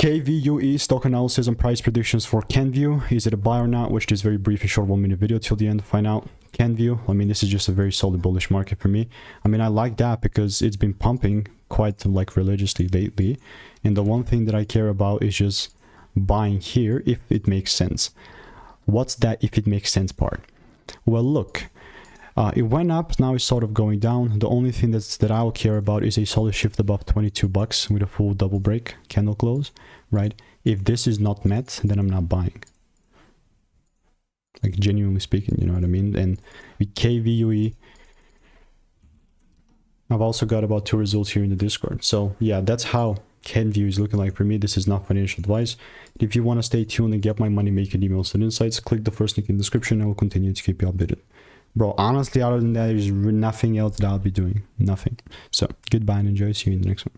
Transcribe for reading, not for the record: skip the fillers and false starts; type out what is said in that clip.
KVUE stock analysis and price predictions for Kenvue. Is it a buy or not? Watch this very brief and short 1 minute video till the end to find out. Kenvue, I mean, this is just a very solid bullish market for me. I mean, I like that because it's been pumping quite like religiously lately. And the one thing that I care about is just buying here if it makes sense. What's that if it makes sense part? Well, look, it went up, now it's sort of going down. The only thing that I'll care about is a solid shift above 22 bucks with a full double break candle close, right? If this is not met, then I'm not buying. Like, genuinely speaking, you know what I mean? And with KVUE, I've also got about 2 results here in the Discord. So yeah, that's how Kenvue is looking like for me. This is not financial advice. If you want to stay tuned and get my money making emails and insights, click the first link in the description. I will continue to keep you updated. Bro, honestly, other than that, there's nothing else that I'll be doing. Nothing. So goodbye and enjoy. See you in the next one.